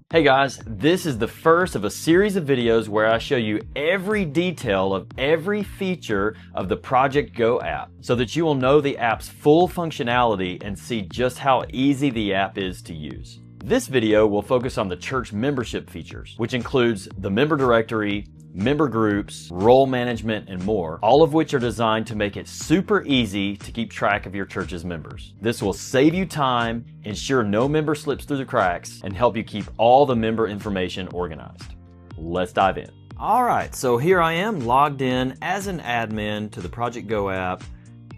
Hey guys, this is the first of a series of videos where I show you every detail of every feature of the Project Go app so that you will know the app's full functionality and see just how easy the app is to use. This video will focus on the church membership features, which includes the member directory, member groups, role management, and more, all of which are designed to make it super easy to keep track of your church's members. This will save you time, ensure no member slips through the cracks, and help you keep all the member information organized. Let's dive in. All right, so here I am logged in as an admin to the Project Go app,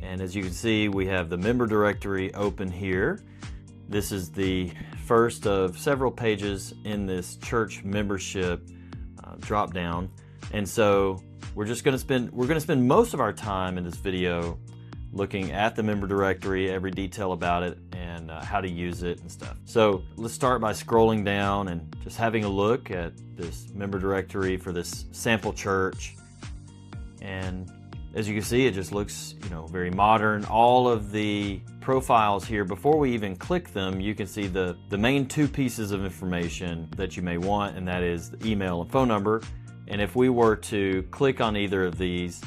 and as you can see, we have the member directory open here. This is the first of several pages in this church membership drop down. And so we're going to spend most of our time in this video looking at the member directory, every detail about it, and how to use it and stuff. So let's start by scrolling down and just having a look at this member directory for this sample church. And as you can see, it just looks, very modern. All of the profiles here, before we even click them, you can see the main two pieces of information that you may want, and that is the email and phone number. And if we were to click on either of these,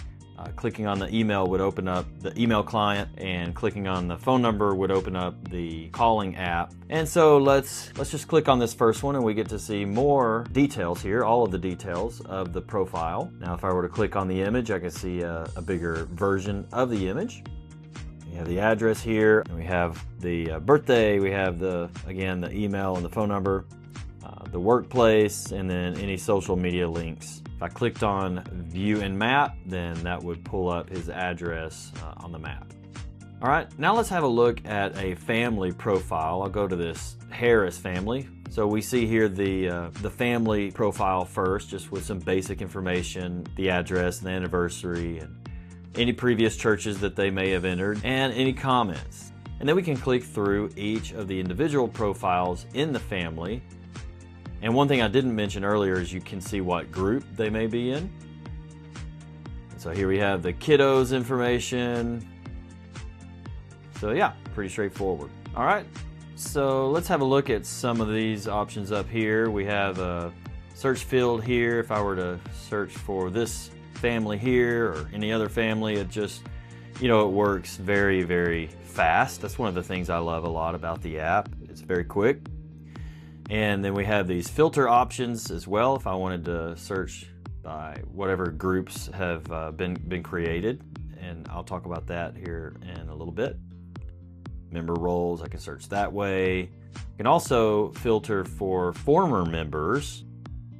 clicking on the email would open up the email client, and clicking on the phone number would open up the calling app. And so let's just click on this first one, and we get to see more details here, all of the details of the profile. Now if I were to click on the image, I can see a bigger version of the image. We have the address here, and we have the birthday, we have again the email and the phone number, the workplace, and then any social media links. If I clicked on view and map, then that would pull up his address on the map. All right, now let's have a look at a family profile. I'll go to this Harris family. So we see here the family profile first, just with some basic information, the address and the anniversary, and any previous churches that they may have entered, and any comments. And then we can click through each of the individual profiles in the family. And one thing I didn't mention earlier is you can see what group they may be in. So here we have the kiddos information. So yeah, pretty straightforward. All right, so let's have a look at some of these options up here. We have a search field here. If I were to search for this family here or any other family, it just, it works very, very fast. That's one of the things I love a lot about the app. It's very quick. And then we have these filter options as well if I wanted to search by whatever groups have been created, and I'll talk about that here in a little bit. Member roles, I can search that way. I can also filter for former members.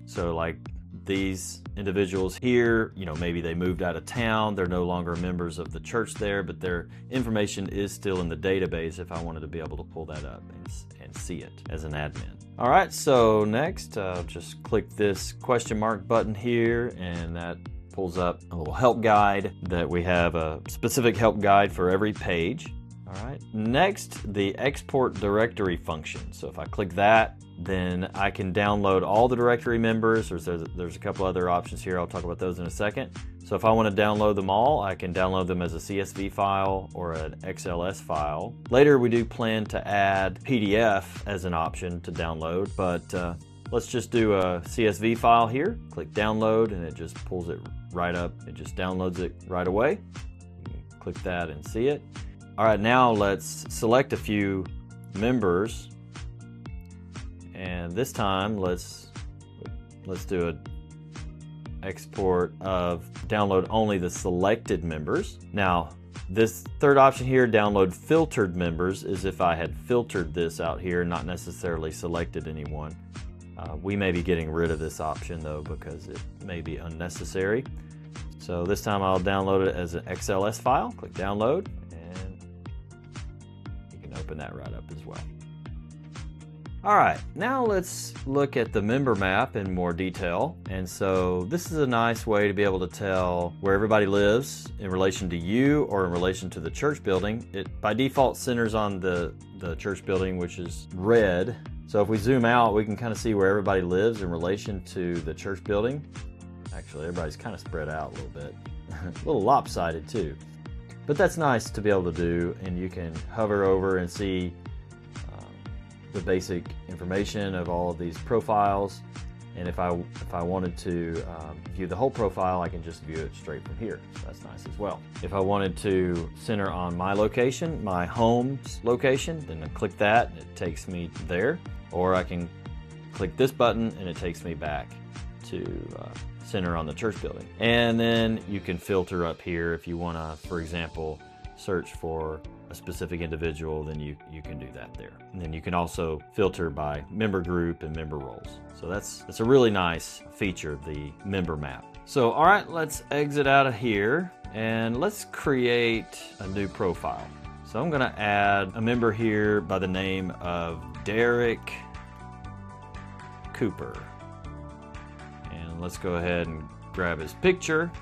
So like these individuals here, maybe they moved out of town, they're no longer members of the church there, but their information is still in the database if I wanted to be able to pull that up and see it as an admin. All right, so next, just click this question mark button here, and that pulls up a little help guide that we have a specific help guide for every page. All right, next, the export directory function. So if I click that, then I can download all the directory members. There's a couple other options here. I'll talk about those in a second. So if I want to download them all, I can download them as a CSV file or an XLS file. Later, we do plan to add PDF as an option to download, but let's just do a CSV file here. Click download, and it just pulls it right up. It just downloads it right away. You can click that and see it. All right, now let's select a few members. And this time, let's do an export of download only the selected members. Now, this third option here, download filtered members, is if I had filtered this out here, not necessarily selected anyone. We may be getting rid of this option though, because it may be unnecessary. So this time I'll download it as an XLS file. Click download, and you can open that right up as well. All right, now let's look at the member map in more detail. And so this is a nice way to be able to tell where everybody lives in relation to you or in relation to the church building. It by default centers on the church building, which is red. So if we zoom out, we can kind of see where everybody lives in relation to the church building. Actually, everybody's kind of spread out a little bit. A little lopsided too. But that's nice to be able to do, and you can hover over and see the basic information of all of these profiles. And if I wanted to view the whole profile, I can just view it straight from here. So that's nice as well. If I wanted to center on my location, my home's location, then I click that and it takes me there. Or I can click this button and it takes me back to center on the church building. And then you can filter up here if you want to, for example, search for a specific individual, then you can do that there. And then you can also filter by member group and member roles. So that's a really nice feature, the member map. So all right, let's exit out of here and let's create a new profile. So I'm gonna add a member here by the name of Derek Cooper. And let's go ahead and grab his picture.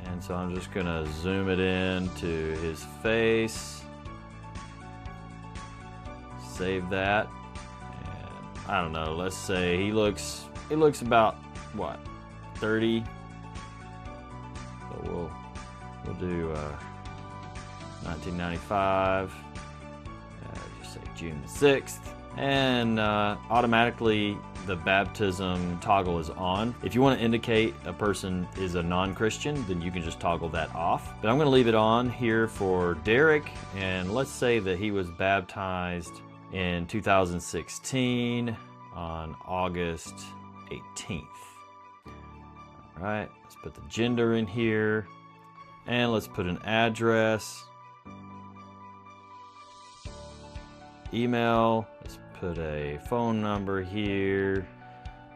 And so I'm just gonna zoom it in to his face, save that, and I don't know, let's say he looks about what, 30. So we'll do 1995, just say June the 6th, and automatically the baptism toggle is on. If you want to indicate a person is a non-Christian, then you can just toggle that off. But I'm going to leave it on here for Derek, and let's say that he was baptized in 2016 on August 18th. All right, let's put the gender in here, and let's put an address, email, let's put a phone number here.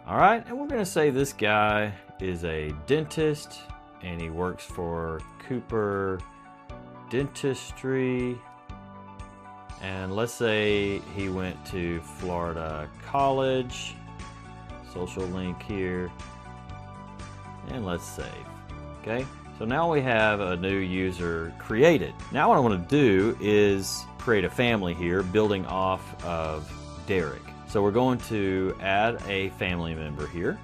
All right, and we're gonna say this guy is a dentist and he works for Cooper Dentistry. And let's say he went to Florida College. Social link here. And let's save, okay? So now we have a new user created. Now what I wanna do is create a family here, building off of Derek. So we're going to add a family member here.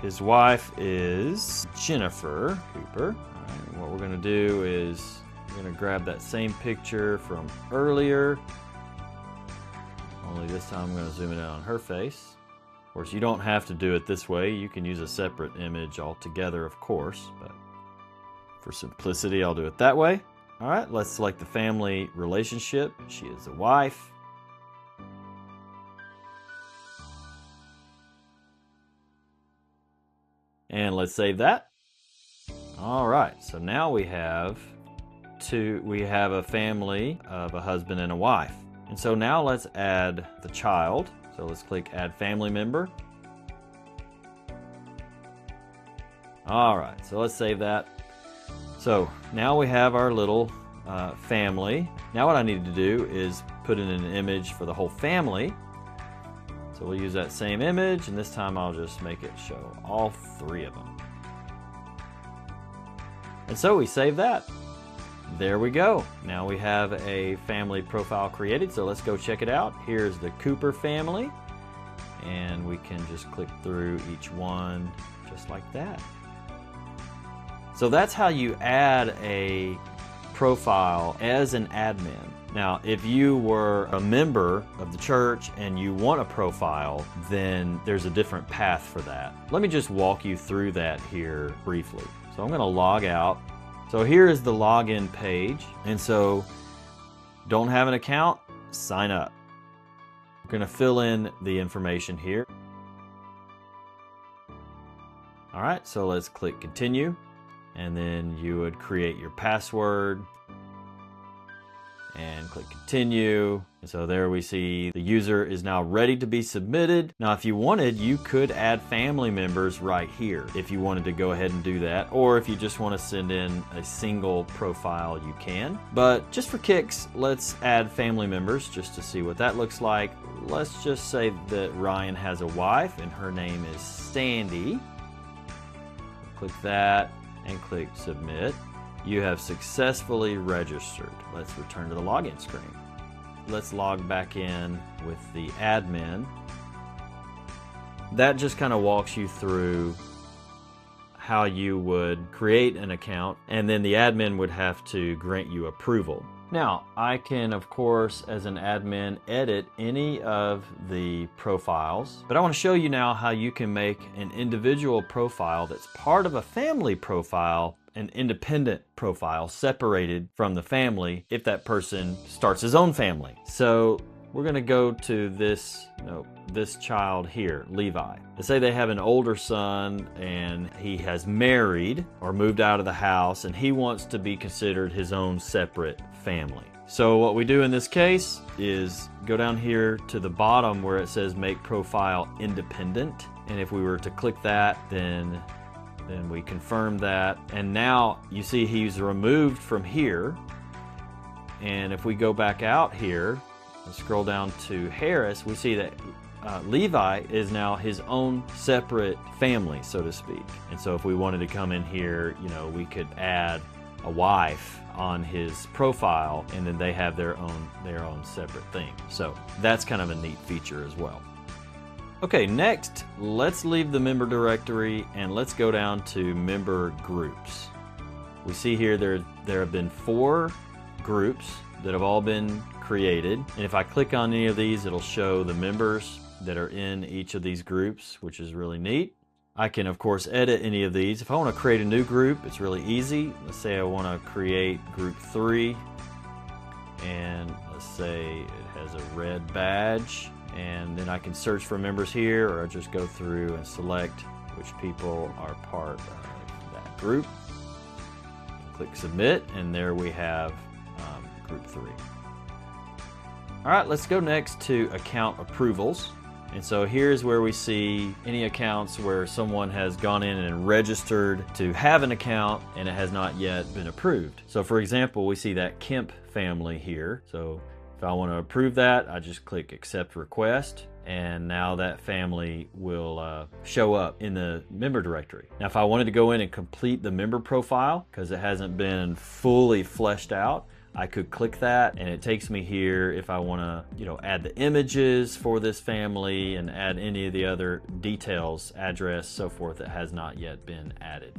His wife is Jennifer Cooper. All right, what we're gonna do is we're gonna grab that same picture from earlier, only this time I'm gonna zoom in on her face. Of course, you don't have to do it this way. You can use a separate image altogether, of course, but for simplicity, I'll do it that way. All right, let's select the family relationship. She is the wife. And let's save that. All right, so now we have a family of a husband and a wife. And so now let's add the child. So let's click add family member. All right, so let's save that. So now we have our little family. Now what I need to do is put in an image for the whole family. So we'll use that same image, and this time I'll just make it show all three of them. And so we save that. There we go. Now we have a family profile created, so let's go check it out. Here's the Cooper family, and we can just click through each one just like that. So that's how you add a profile as an admin. Now, if you were a member of the church and you want a profile, then there's a different path for that. Let me just walk you through that here briefly. So I'm gonna log out. So here is the login page. And so, don't have an account? Sign up. We're gonna fill in the information here. All right, so let's click continue. And then you would create your password and click continue. And so there we see the user is now ready to be submitted. Now, if you wanted, you could add family members right here if you wanted to go ahead and do that, or if you just want to send in a single profile, you can. But just for kicks, let's add family members just to see what that looks like. Let's just say that Ryan has a wife and her name is Sandy. Click that and click submit. You have successfully registered. Let's return to the login screen. Let's log back in with the admin. That just kind of walks you through how you would create an account, and then the admin would have to grant you approval. Now, I can, of course, as an admin, edit any of the profiles, but I want to show you now how you can make an individual profile that's part of a family profile, an independent profile separated from the family if that person starts his own family. So we're going to go to this child here, Levi. Let's say they have an older son and he has married or moved out of the house and he wants to be considered his own separate family. So what we do in this case is go down here to the bottom where it says make profile independent. And if we were to click that, then we confirm that. And now you see he's removed from here. And if we go back out here and scroll down to Harris, we see that Levi is now his own separate family, so to speak. And so if we wanted to come in here, we could add a wife on his profile, and then they have their own separate thing. So that's kind of a neat feature as well. Okay, next, let's leave the member directory and let's go down to member groups. We see here there have been 4 groups that have all been created. And if I click on any of these, it'll show the members that are in each of these groups, which is really neat. I can, of course, edit any of these. If I want to create a new group, it's really easy. Let's say I want to create group 3, and let's say it has a red badge, and then I can search for members here, or I just go through and select which people are part of that group. Click submit, and there we have group 3. All right, let's go next to account approvals. And so here's where we see any accounts where someone has gone in and registered to have an account and it has not yet been approved. So for example, we see that Kemp family here. So if I want to approve that, I just click accept request, and now that family will show up in the member directory. Now if I wanted to go in and complete the member profile because it hasn't been fully fleshed out, I could click that and it takes me here if I want to, add the images for this family and add any of the other details, address, so forth that has not yet been added.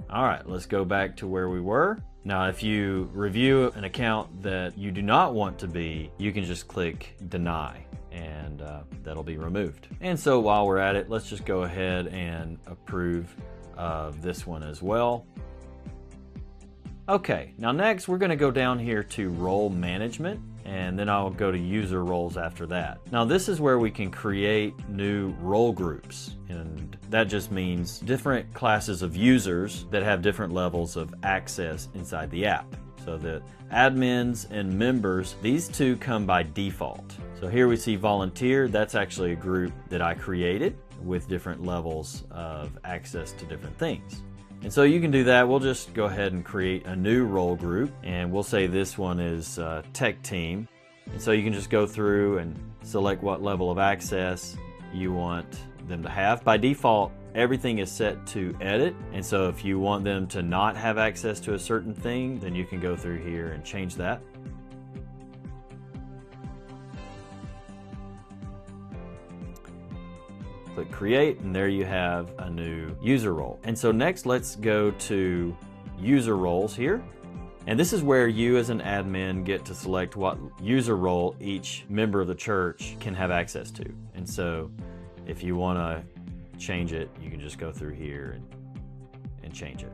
All right, let's go back to where we were. Now, if you review an account that you do not want to be, you can just click deny and that'll be removed. And so while we're at it, let's just go ahead and approve of this one as well. Okay, now next we're going to go down here to role management, and then I'll go to user roles after that. Now this is where we can create new role groups, and that just means different classes of users that have different levels of access inside the app. So the admins and members, these two come by default. So here we see volunteer, that's actually a group that I created with different levels of access to different things. And so you can do that. We'll just go ahead and create a new role group, and we'll say this one is tech team. And so you can just go through and select what level of access you want them to have. By default, everything is set to edit. And so if you want them to not have access to a certain thing, then you can go through here and change that. Click create, and there you have a new user role. And so next, let's go to user roles here. And this is where you as an admin get to select what user role each member of the church can have access to. And so if you want to change it, you can just go through here and change it.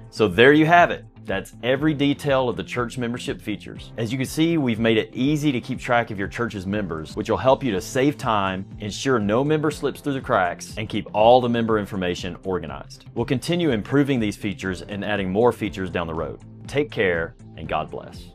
So there you have it. That's every detail of the church membership features. As you can see, we've made it easy to keep track of your church's members, which will help you to save time, ensure no member slips through the cracks, and keep all the member information organized. We'll continue improving these features and adding more features down the road. Take care, and God bless.